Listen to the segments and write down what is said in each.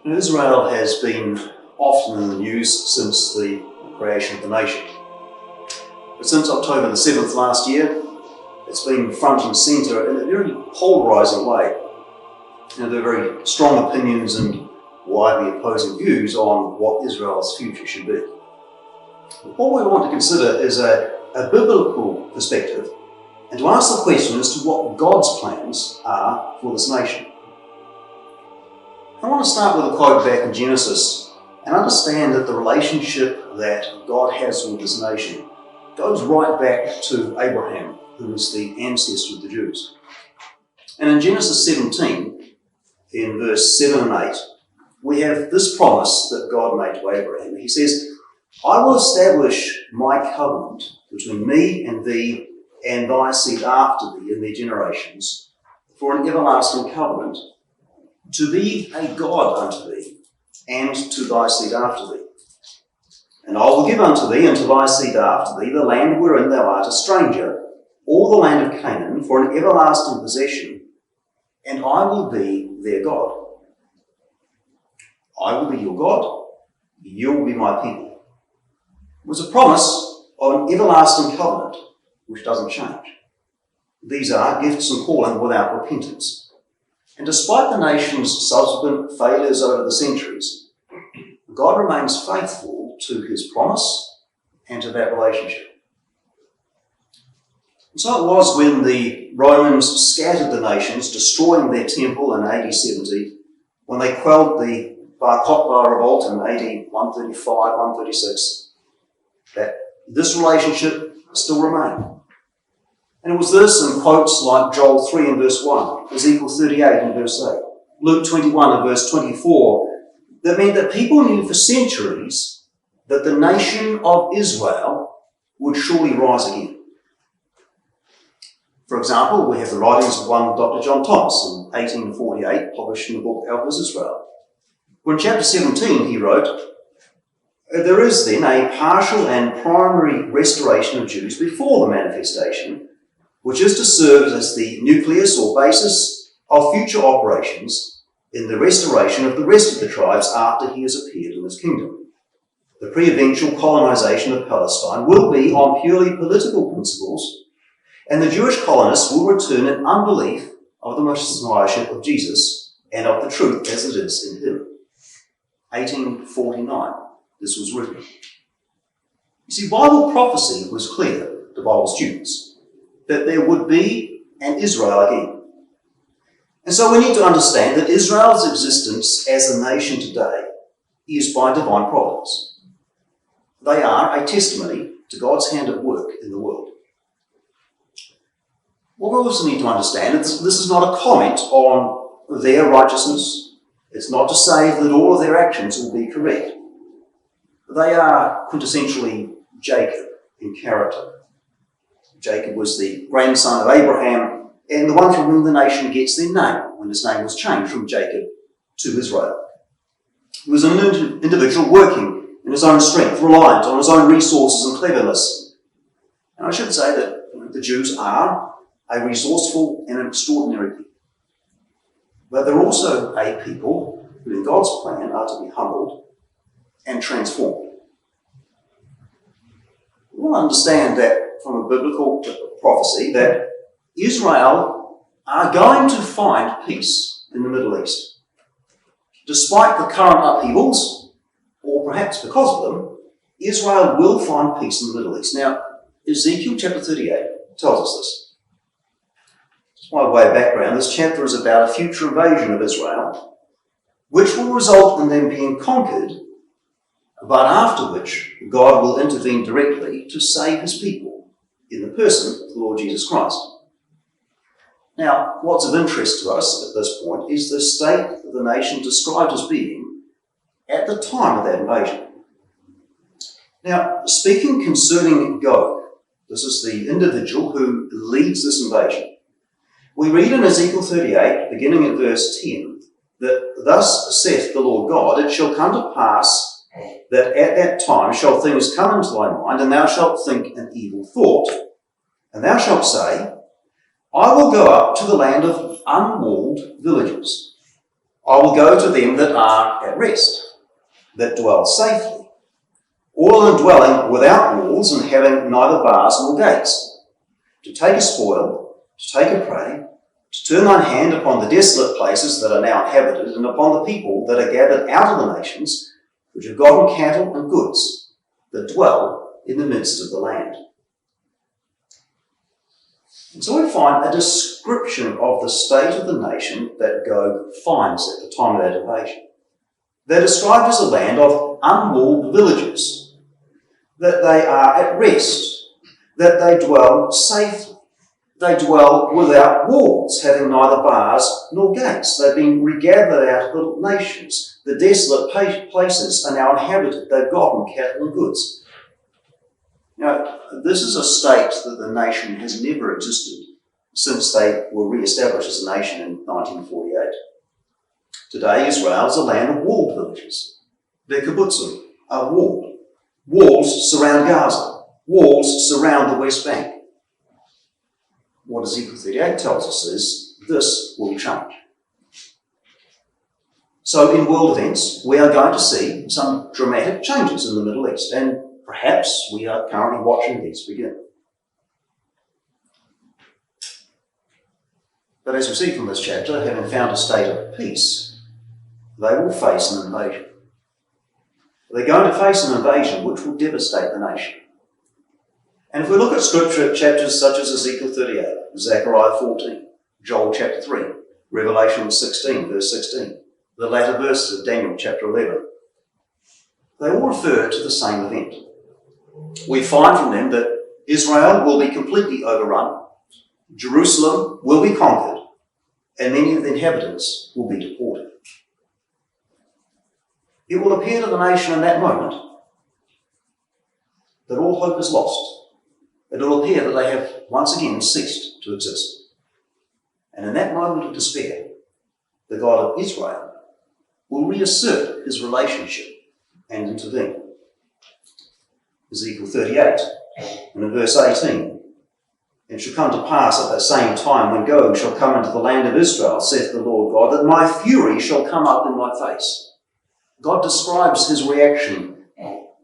Israel has been often in the news since the creation of the nation. But since October the 7th last year, it's been front and centre in a very polarising way. There are very strong opinions and widely opposing views on what Israel's future should be. What we want to consider is a biblical perspective and to ask the question as to what God's plans are for this nation. I want to start with a quote back in Genesis and understand that the relationship that God has with this nation goes right back to Abraham, who is the ancestor of the Jews. And in Genesis 17, in verse 7 and 8, we have this promise that God made to Abraham. He says, "I will establish my covenant between me and thee and thy seed after thee in their generations, for an everlasting covenant, to be a God unto thee, and to thy seed after thee. And I will give unto thee and to thy seed after thee the land wherein thou art a stranger, all the land of Canaan, for an everlasting possession, and I will be their God. I will be your God, you will be my people." It was a promise of an everlasting covenant which doesn't change. These are gifts and calling without repentance. And despite the nation's subsequent failures over the centuries, God remains faithful to his promise and to that relationship. And so it was when the Romans scattered the nations, destroying their temple in AD 70, when they quelled the Bar Kokhba revolt in AD 135, 136, that this relationship still remained. And it was this in quotes like Joel 3 and verse 1, Ezekiel 38 and verse 8, Luke 21 and verse 24, that meant that people knew for centuries that the nation of Israel would surely rise again. For example, we have the writings of one Dr. John Thomas in 1848, published in the book Our Israel. When in chapter 17 he wrote, "There is then a partial and primary restoration of Jews before the manifestation, which is to serve as the nucleus or basis of future operations in the restoration of the rest of the tribes after he has appeared in his kingdom. The pre-eventual colonization of Palestine will be on purely political principles, and the Jewish colonists will return in unbelief of the messiahship of Jesus and of the truth as it is in him." 1849, this was written. You see, Bible prophecy was clear to Bible students that there would be an Israel again. And so we need to understand that Israel's existence as a nation today is by divine providence. They are a testimony to God's hand at work in the world. What we also need to understand is this is not a comment on their righteousness. It's not to say that all of their actions will be correct. They are quintessentially Jacob in character. Jacob was the grandson of Abraham and the one from whom the nation gets their name when his name was changed from Jacob to Israel. He was an individual working in his own strength, reliant on his own resources and cleverness. And I should say that the Jews are a resourceful and an extraordinary people. But they're also a people who in God's plan are to be humbled and transformed. We want to understand that from a biblical prophecy that Israel are going to find peace in the Middle East. Despite the current upheavals, or perhaps because of them, Israel will find peace in the Middle East. Now, Ezekiel chapter 38 tells us this. Just by way of background, this chapter is about a future invasion of Israel, which will result in them being conquered, but after which God will intervene directly to save his people in the person of the Lord Jesus Christ. Now, what's of interest to us at this point is the state of the nation described as being at the time of that invasion. Now, speaking concerning Gog, this is the individual who leads this invasion. We read in Ezekiel 38, beginning at verse 10, that thus saith the Lord God, "It shall come to pass that at that time shall things come into thy mind, and thou shalt think an evil thought, and thou shalt say, I will go up to the land of unwalled villages. I will go to them that are at rest, that dwell safely, all in a dwelling without walls and having neither bars nor gates, to take a spoil, to take a prey, to turn thine hand upon the desolate places that are now inhabited, and upon the people that are gathered out of the nations, which have gotten cattle and goods, that dwell in the midst of the land. And so we find a description of the state of the nation that Gog finds at the time of that invasion. They're described as a land of unwalled villages, that they are at rest, that they dwell safely. They dwell without walls, having neither bars nor gates. They've been regathered out of the nations. The desolate places are now inhabited. They've gotten cattle and goods. Now, this is a state that the nation has never existed since they were re-established as a nation in 1948. Today, Israel is a land of walled villages. Their kibbutzim are walled. Walls surround Gaza. Walls surround the West Bank. What Ezekiel 38 tells us is this will change. So in world events, we are going to see some dramatic changes in the Middle East, and perhaps we are currently watching these begin. But as we see from this chapter, having found a state of peace, they will face an invasion. They're going to face an invasion which will devastate the nation. And if we look at scripture, chapters such as Ezekiel 38, Zechariah 14, Joel chapter 3, Revelation 16, verse 16, the latter verses of Daniel chapter 11, they all refer to the same event. We find from them that Israel will be completely overrun, Jerusalem will be conquered, and many of the inhabitants will be deported. It will appear to the nation in that moment that all hope is lost. It will appear that they have once again ceased to exist. And in that moment of despair, the God of Israel will reassert his relationship and intervene. Ezekiel 38, and in verse 18, it shall come to pass at that same time when Gog shall come into the land of Israel, saith the Lord God, that my fury shall come up in my face. God describes his reaction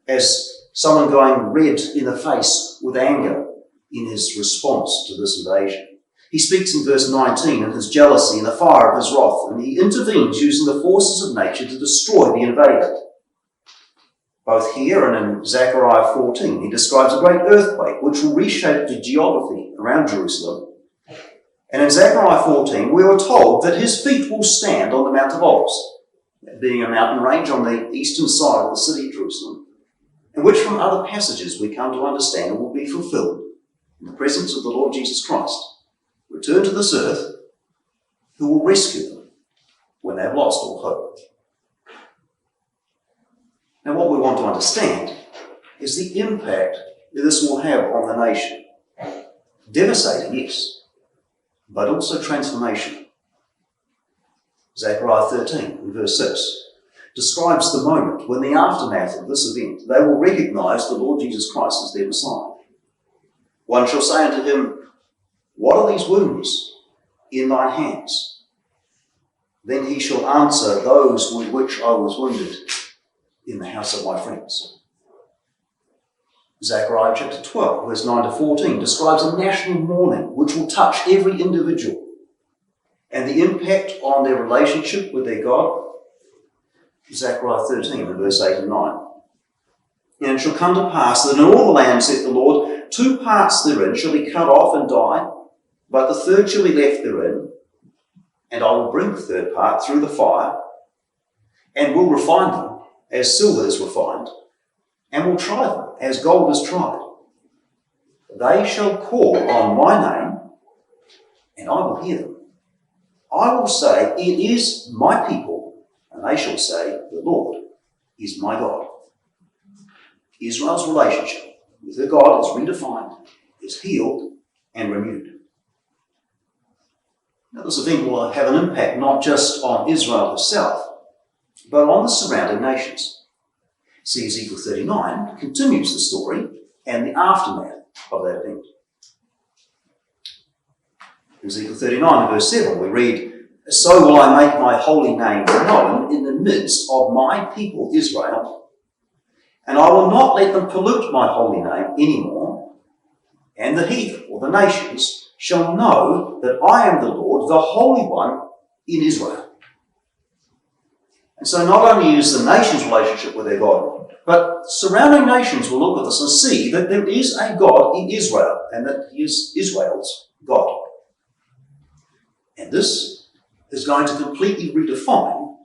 as someone going red in the face with anger in his response to this invasion. He speaks in verse 19 of his jealousy and the fire of his wrath, and he intervenes using the forces of nature to destroy the invader. Both here and in Zechariah 14, he describes a great earthquake which will reshape the geography around Jerusalem. And in Zechariah 14, we are told that his feet will stand on the Mount of Olives, being a mountain range on the eastern side of the city of Jerusalem, and which from other passages we come to understand will be fulfilled in the presence of the Lord Jesus Christ, returned to this earth, who will rescue them when they have lost all hope. Now, what we want to understand is the impact that this will have on the nation. Devastating, yes, but also transformation. Zechariah 13, verse 6, describes the moment when, the aftermath of this event, they will recognize the Lord Jesus Christ as their Messiah. One shall say unto him, what are these wounds in thine hands? Then he shall answer, those with which I was wounded in the house of my friends. Zechariah chapter 12, verse 9 to 14, describes a national mourning which will touch every individual, and the impact on their relationship with their God. Zechariah 13, verse 8 and 9. And it shall come to pass that in all the land, saith the Lord, 2 parts therein shall be cut off and die, but the third shall be left therein, and I will bring the third part through the fire, and will refine them as silver is refined, and will try them as gold is tried. They shall call on my name, and I will hear them. I will say, it is my people, and they shall say, the Lord is my God. Israel's relationship with their God is redefined, is healed, and renewed. Now, this event will have an impact not just on Israel herself, but on the surrounding nations. See, Ezekiel 39 continues the story and the aftermath of that event. In Ezekiel 39, verse 7, we read, so will I make my holy name known in the midst of my people Israel, and I will not let them pollute my holy name anymore, and the heathen, or the nations, shall know that I am the Lord, the Holy One in Israel. And so not only is the nation's relationship with their God, but surrounding nations will look at this and see that there is a God in Israel, and that he is Israel's God. And this is going to completely redefine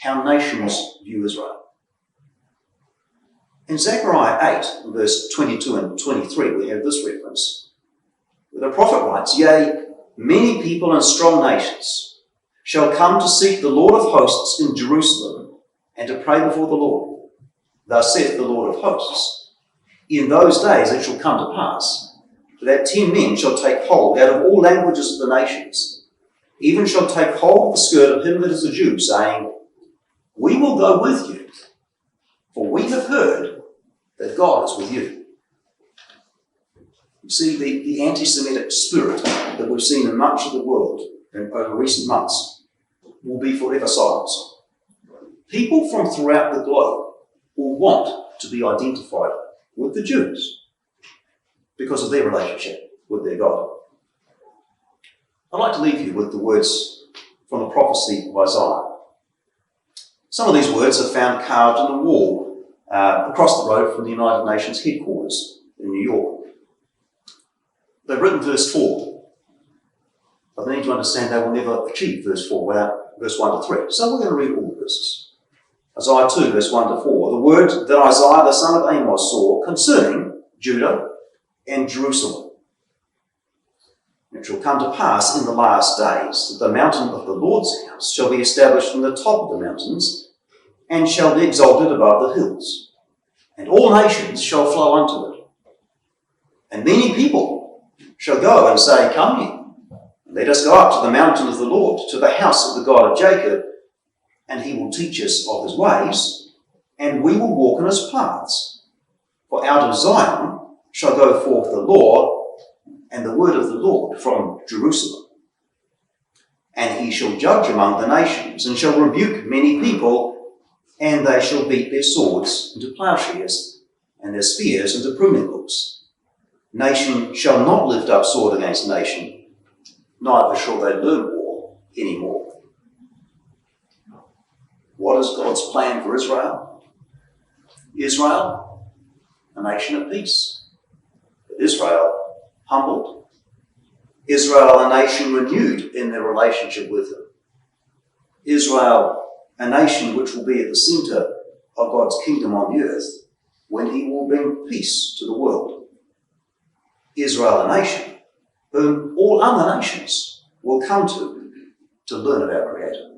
how nations view Israel. In Zechariah 8, verse 22 and 23, we have this reference, where the prophet writes, "Yea, many people and strong nations shall come to seek the Lord of hosts in Jerusalem, and to pray before the Lord. Thus saith the Lord of hosts, in those days it shall come to pass, that 10 men shall take hold out of all languages of the nations, even shall take hold of the skirt of him that is a Jew, saying, We will go with you, for we have heard that God is with you." You see, the anti-Semitic spirit that we've seen in much of the world over recent months will be forever silenced. People from throughout the globe will want to be identified with the Jews because of their relationship with their God. I'd like to leave you with the words from the prophecy of Isaiah. Some of these words are found carved in a wall across the road from the United Nations headquarters in New York. They've written verse 4, but they need to understand they will never achieve verse 4 without verse 1 to 3. So we're going to read all the verses. Isaiah 2, verse 1 to 4. The word that Isaiah the son of Amos saw concerning Judah and Jerusalem. It shall come to pass in the last days that the mountain of the Lord's house shall be established in the top of the mountains, and shall be exalted above the hills, and all nations shall flow unto it. And many people shall go and say, Come ye, let us go up to the mountain of the Lord, to the house of the God of Jacob, and he will teach us of his ways, and we will walk in his paths. For out of Zion shall go forth the law and the word of the Lord from Jerusalem. And he shall judge among the nations, and shall rebuke many people, and they shall beat their swords into plowshares, and their spears into pruning hooks. Nation shall not lift up sword against nation, neither shall they learn war any more. What is God's plan for Israel? Israel, a nation at peace. But Israel, humbled. Israel, a nation renewed in their relationship with him. Israel, a nation which will be at the centre of God's kingdom on the earth when he will bring peace to the world. Israel, a nation whom all other nations will come to learn of our Creator.